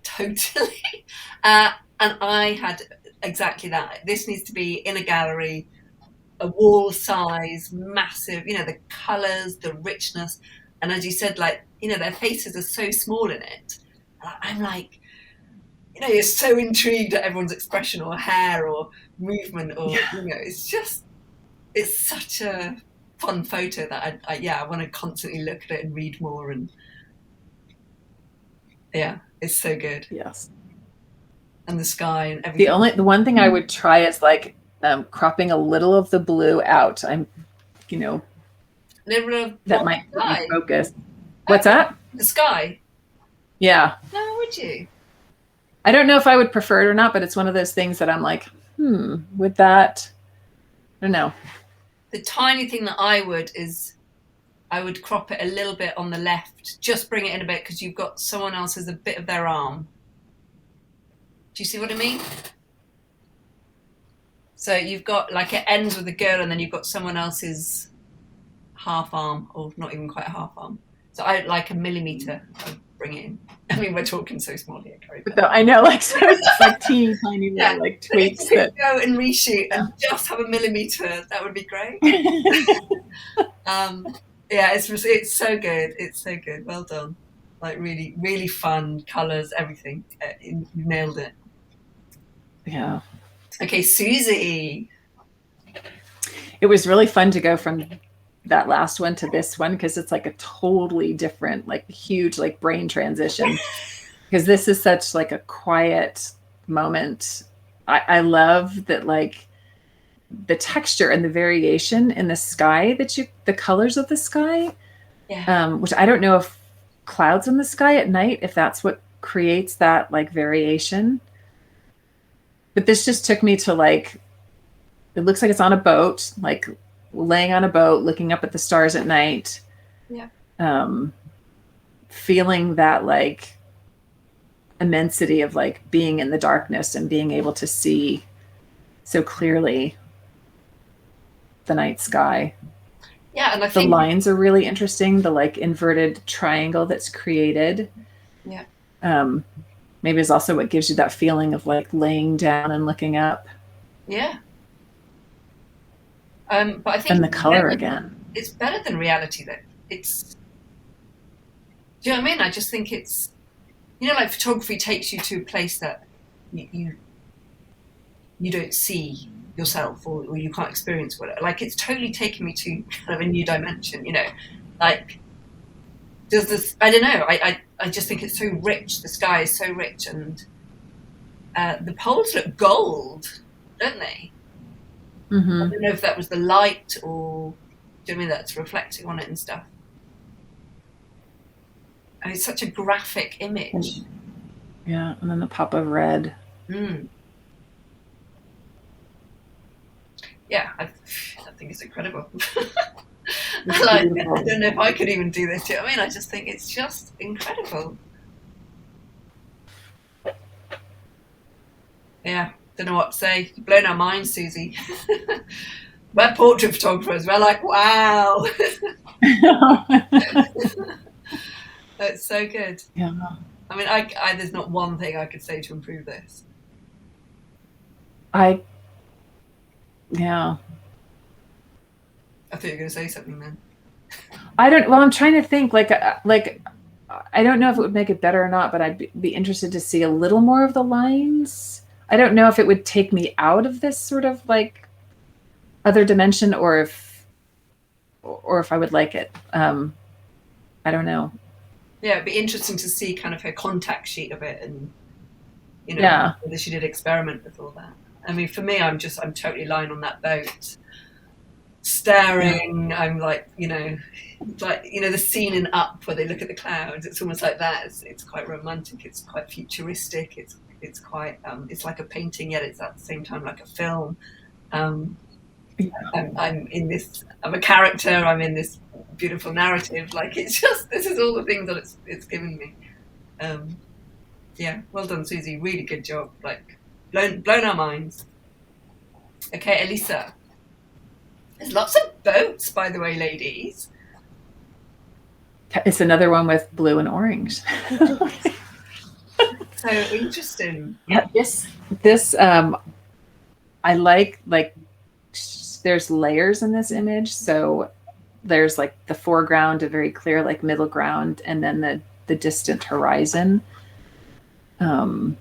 totally. And I had exactly that. This needs to be in a gallery, a wall size, massive, you know, the colors, the richness. And as you said, like, you know, their faces are so small in it. I'm like, you know, you're so intrigued at everyone's expression or hair or movement or, you know, it's such a fun photo that I want to constantly look at it and read more. And yeah, it's so good. Yes. And the sky and everything. The one thing I would try is like cropping a little of the blue out. I'm, you know, that might be focused. What's that? The sky? Yeah. No, would you? I don't know if I would prefer it or not, but it's one of those things that I'm like, would that, I don't know. The tiny thing that I would crop it a little bit on the left, just bring it in a bit because you've got someone else as a bit of their arm. Do you see what I mean? So you've got like it ends with a girl and then you've got someone else's half arm or not even quite a half arm. So I like a millimeter. I'd bring it in. I mean, we're talking so small here, Carrie. I know, like so it's like teeny tiny little like tweaks. Go and reshoot and just have a millimeter. That would be great. Yeah, it's so good. It's so good. Well done. Like really, really fun colors, everything. You nailed it. Yeah. Okay, Susie. It was really fun to go from that last one to this one because it's like a totally different, like huge, like brain transition. Because this is such like a quiet moment. I love that, like the texture and the variation in the sky the colors of the sky. Yeah. Which I don't know if clouds in the sky at night, if that's what creates that like variation. But this just took me to like, it looks like it's on a boat, like laying on a boat, looking up at the stars at night. Yeah. Feeling that like immensity of like being in the darkness and being able to see so clearly the night sky. Yeah, and I The think lines are really interesting. The like inverted triangle that's created. yeah, Maybe is also what gives you that feeling of like laying down and looking up. yeah. But I think And the color again. it's better than reality though. It's, do you know what I mean? I just think it's, you know, like photography takes you to a place that you don't see yourself, or you can't experience what, like it's totally taken me to kind of a new dimension, you know, like does this, I don't know, I just think it's so rich, the sky is so rich, and the poles look gold, don't they? I Mm-hmm. don't know if that was the light, or do you know what I mean, that's reflecting on it and stuff. And it's such a graphic image. Yeah, and then the pop of red. Mm. Yeah, I think it's incredible. It's Like, I beautiful. don't know if I could even do this. Do you know what I mean? I just think it's just incredible. Yeah, don't know what to say. You've blown our minds, Susie. We're portrait photographers. We're like, wow, that's so good. Yeah. I mean, I there's not one thing I could say to improve this. I yeah. I thought you were going to say something then. I don't. Well, I'm trying to think. Like I don't know if it would make it better or not, but I'd be interested to see a little more of the lines. I don't know if it would take me out of this sort of like other dimension, or if I would like it. I don't know. Yeah, it'd be interesting to see kind of her contact sheet of it, and you know, Yeah. whether she did experiment with all that. I mean, for me, I'm totally lying on that boat, Yeah. staring. I'm like, the scene in Up where they look at the clouds. It's almost like that. It's quite romantic. It's quite futuristic. It's quite it's like a painting, yet it's at the same time like a film. Um, I'm in this. I'm a character. I'm in this beautiful narrative. Like it's just, this is all the things that it's giving me. Um, yeah, well done, Susie. Really good job. Like blown our minds. Okay, Elisa. There's lots of boats, by the way, ladies. It's another one with blue and orange. So interesting. Yeah. This I like there's layers in this image. So there's like the foreground, a very clear like middle ground, and then the distant horizon. I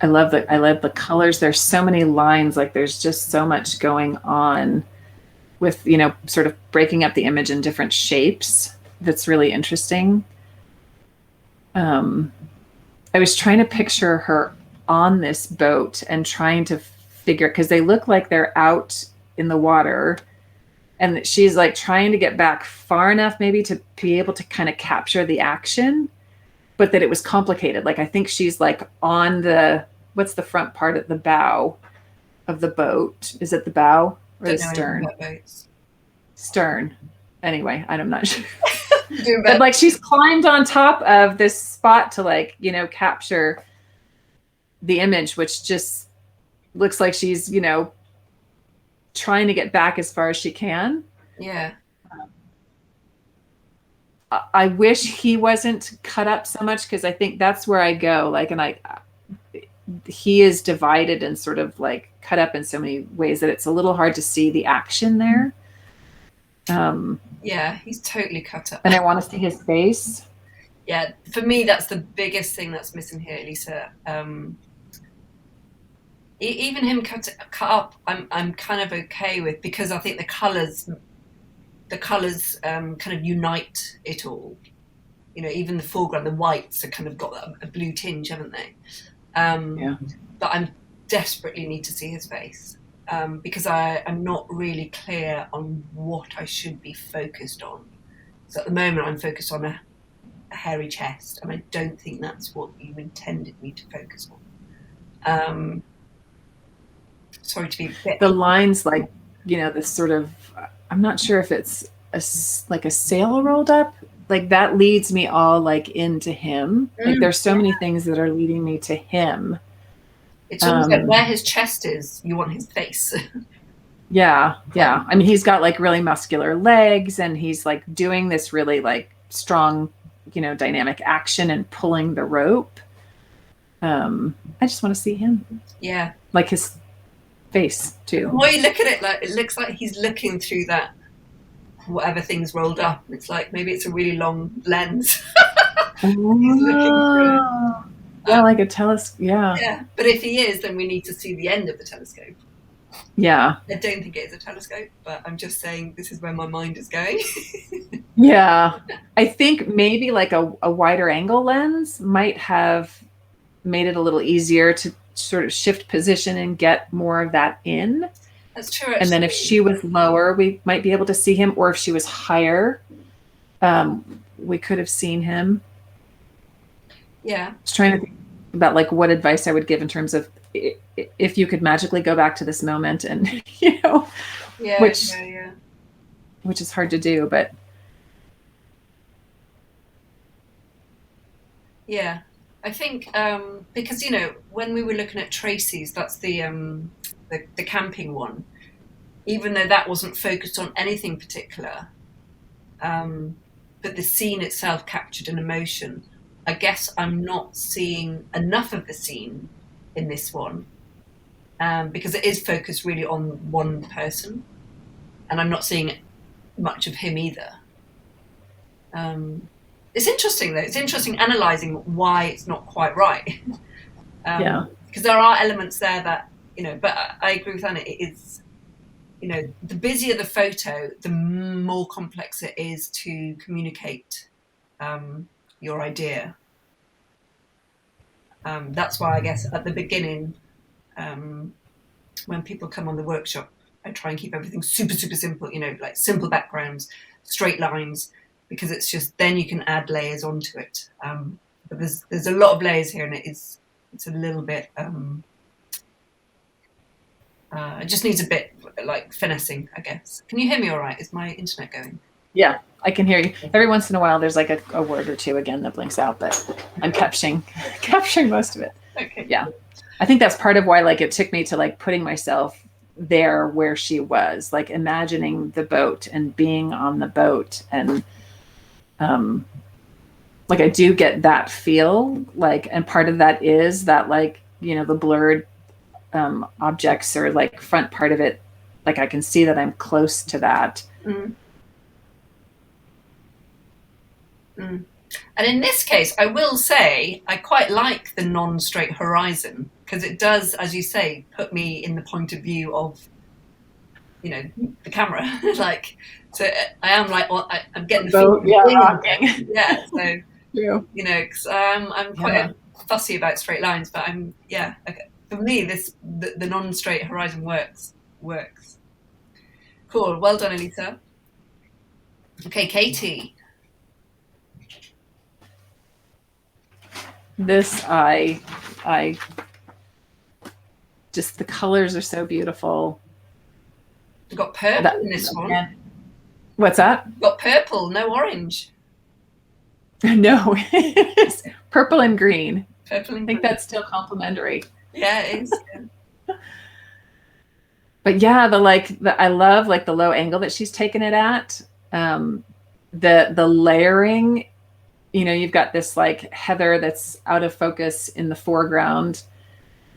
love the colors. There's so many lines, like there's just so much going on with, sort of breaking up the image in different shapes. That's really interesting. I was trying to picture her on this boat and trying to figure, because they look like they're out in the water, and she's like trying to get back far enough maybe to be able to kind of capture the action, but that it was complicated. Like I think she's like on what's the front part of the bow of the boat? Is it the bow or the stern? Stern. Anyway, I'm not sure. But like she's climbed on top of this spot to like, capture the image, which just looks like she's, trying to get back as far as she can. Yeah. I wish he wasn't cut up so much, because I think that's where I go. Like, and he is divided and sort of like cut up in so many ways that it's a little hard to see the action there. Yeah, he's totally cut up. And I want to see his face. Yeah, for me, that's the biggest thing that's missing here, Lisa. Even him cut up, I'm kind of okay with, because I think the colours kind of unite it all. Even the foreground, the whites have kind of got a blue tinge, haven't they? Yeah. But I desperately need to see his face, because I'm not really clear on what I should be focused on. So at the moment, I'm focused on a hairy chest, and I don't think that's what you intended me to focus on. Sorry to be a bit... The lines, like, this sort of, I'm not sure if it's like a sail rolled up, like that leads me all like into him. Like there's so many things that are leading me to him. It's almost like where his chest is, you want his face. Yeah. Yeah. I mean, he's got like really muscular legs and he's like doing this really like strong, dynamic action and pulling the rope. I just want to see him. Yeah. Like his face The too. more you look at it, like it looks like he's looking through that whatever thing's rolled up. It's like maybe it's a really long lens. He's looking through it. Yeah, like a telescope. Yeah. Yeah, but if he is, then we need to see the end of the telescope. Yeah. I don't think it is a telescope, but I'm just saying this is where my mind is going. Yeah. I think maybe like a wider angle lens might have made it a little easier to sort of shift position and get more of that in. That's true. Actually. And then if she was lower, we might be able to see him, or if she was higher, we could have seen him. Yeah. I was trying to think about like what advice I would give in terms of if you could magically go back to this moment and, which is hard to do, but. Yeah. I think because when we were looking at Tracy's, that's the camping one. Even though that wasn't focused on anything particular, but the scene itself captured an emotion. I guess I'm not seeing enough of the scene in this one because it is focused really on one person, and I'm not seeing much of him either. It's interesting though. It's interesting analysing why it's not quite right. Because there are elements there that, but I agree with Anna, it is, the busier the photo, the more complex it is to communicate your idea. That's why I guess at the beginning, when people come on the workshop, I try and keep everything super, super simple, like simple backgrounds, straight lines, because it's just then you can add layers onto it. But there's a lot of layers here, and it's a little bit. It just needs a bit like finessing, I guess. Can you hear me all right? Is my internet going? Yeah, I can hear you. Every once in a while, there's like a word or two again that blinks out, but I'm capturing most of it. Okay. Yeah, I think that's part of why like it took me to like putting myself there where she was, like imagining the boat and being on the boat, and like I do get that feel like, and part of that is that like the blurred objects or like front part of it, like I can see that I'm close to that. Mm. Mm. And in this case, I will say I quite like the non-straight horizon because it does, as you say, put me in the point of view of, the camera. Like, so I am like, I'm getting the boat, rocking. Yeah. So, because I'm quite fussy about straight lines, but okay. For me, the non-straight horizon works. Cool. Well done, Elisa. Okay, Katie. This I just, the colors are so beautiful. You've got purple in this one. Yeah. What's that? You've got purple, no orange. No, it's purple and green. Purple and I think that's still complimentary. Yeah, it is. Yeah. But yeah, I love like the low angle that she's taken it at. The layering, you've got this like heather that's out of focus in the foreground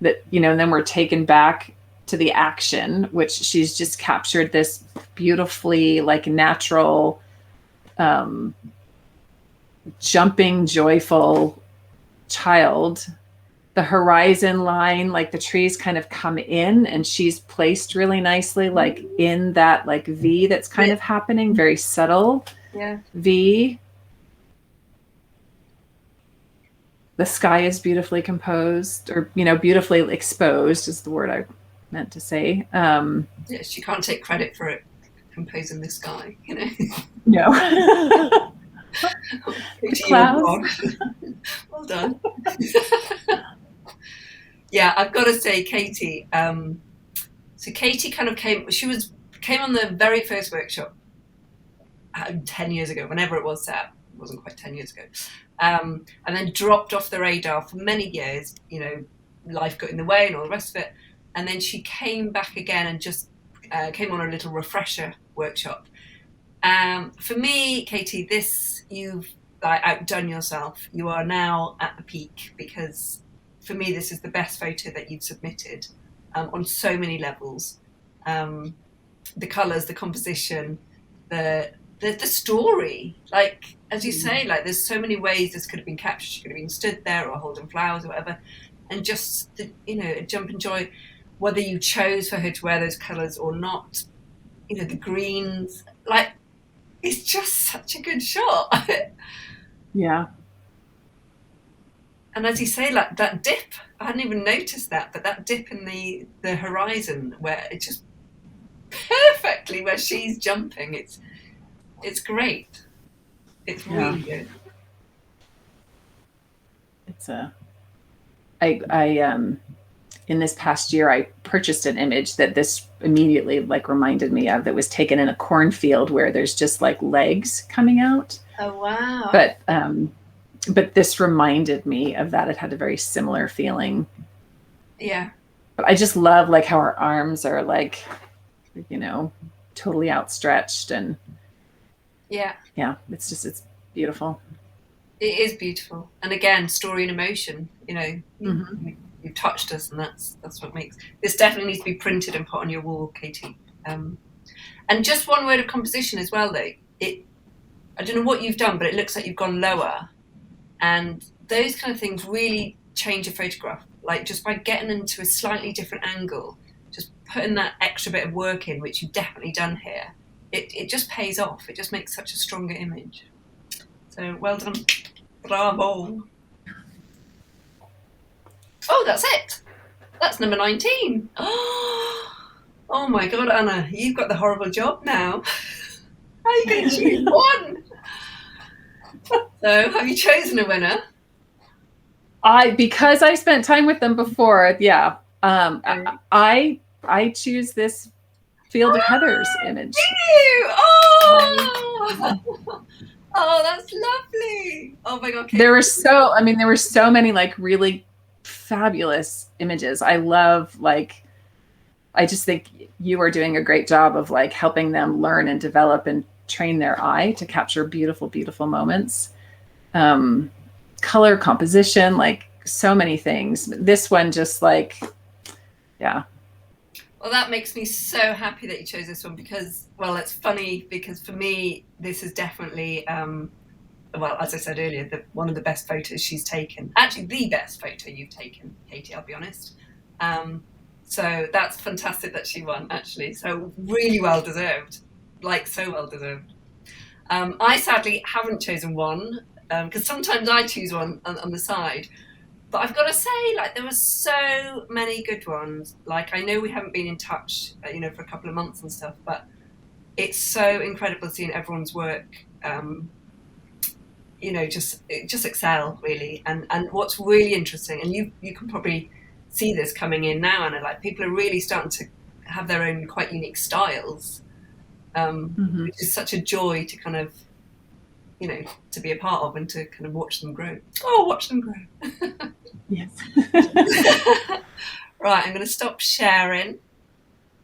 that, and then we're taken back to the action, which she's just captured this beautifully like natural, jumping, joyful child. The horizon line, like the trees kind of come in and she's placed really nicely, like in that like V that's kind of happening, very subtle. Yeah. V. The sky is beautifully composed, or, beautifully exposed is the word I meant to say. Yeah, she can't take credit for it composing the sky, No. Clouds. Well done. Yeah, I've got to say, Katie. So Katie kind of came on the very first workshop 10 years ago, whenever it was set. It wasn't quite 10 years ago. And then dropped off the radar for many years, life got in the way and all the rest of it. And then she came back again and just came on a little refresher workshop. For me, Katie, this you've outdone yourself. You are now at the peak, because for me, this is the best photo that you've submitted on so many levels. The colours, the composition, the story. Like, as you say, like there's so many ways this could have been captured. She could have been stood there or holding flowers or whatever, and just a jump in joy, whether you chose for her to wear those colours or not. The greens, like, it's just such a good shot. Yeah. And as you say, like that dip, I hadn't even noticed that, but that dip in the horizon where it just perfectly where she's jumping, it's great. It's really good. It's I in this past year, I purchased an image that this immediately like reminded me of, that was taken in a cornfield where there's just like legs coming out. Oh, wow. But this reminded me of that. It had a very similar feeling. Yeah. But I just love like how her arms are like, totally outstretched, and yeah, it's beautiful. It is beautiful. And again, story and emotion, you've touched us, and that's what makes this definitely needs to be printed and put on your wall, Katie. And just one word of composition as well, though. I don't know what you've done, but it looks like you've gone lower, and those kind of things really change a photograph. Like, just by getting into a slightly different angle, just putting that extra bit of work in, which you've definitely done here, it just pays off. It just makes such a stronger image. So well done. Bravo. Oh, that's it. That's number 19. Oh my God, Anna, you've got the horrible job now. How are you going to choose one? So, have you chosen a winner? Because I spent time with them before, yeah. I choose this Field of Heathers image. Did you? Oh! Oh, that's lovely. Oh my God. Katie. There were so many like really fabulous images. I just think you are doing a great job of like helping them learn and develop and train their eye to capture beautiful, beautiful moments. Color composition, like so many things. This one just like, yeah. Well, that makes me so happy that you chose this one, because, well, it's funny because for me, this is definitely, well, as I said earlier, one of the best photos she's taken. Actually, the best photo you've taken, Katie, I'll be honest. So that's fantastic that she won, actually. So really well deserved, like so well deserved. I sadly haven't chosen one, because sometimes I choose one on the side. But I've got to say, like, there were so many good ones. Like, I know we haven't been in touch, for a couple of months and stuff, but it's so incredible seeing everyone's work, just excel, really. And what's really interesting, and you can probably see this coming in now, Anna, like, people are really starting to have their own quite unique styles, which is such a joy to kind of, to be a part of and to kind of watch them grow. Oh, watch them grow. Yes. Right, I'm going to stop sharing.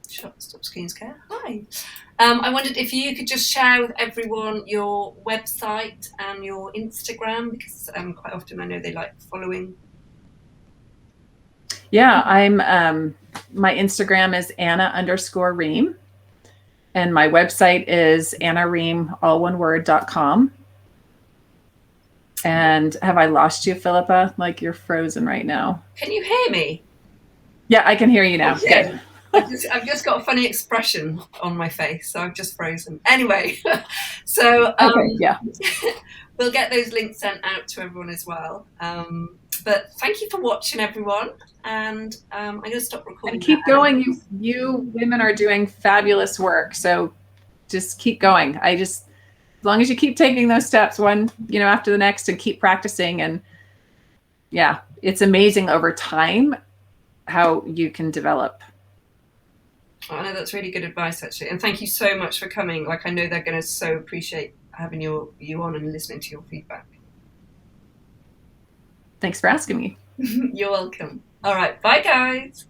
Stop screen share. Hi. I wondered if you could just share with everyone your website and your Instagram, because quite often I know they like following. Yeah, I'm. My Instagram is Anna_Ream, and my website is AnnaReam, all one word.com. And have I lost you, Philippa? Like, you're frozen right now. Can you hear me? Yeah, I can hear you now. Okay. I've just got a funny expression on my face, so I've just frozen. Anyway, so okay, yeah. We'll get those links sent out to everyone as well. But thank you for watching, everyone. And I'm going to stop recording. And keep going. You women are doing fabulous work. So just keep going. As long as you keep taking those steps one, after the next, and keep practicing. And yeah, it's amazing over time how you can develop. I know that's really good advice, actually. And thank you so much for coming. Like, I know they're going to so appreciate having you on and listening to your feedback. Thanks for asking me. You're welcome. All right. Bye, guys.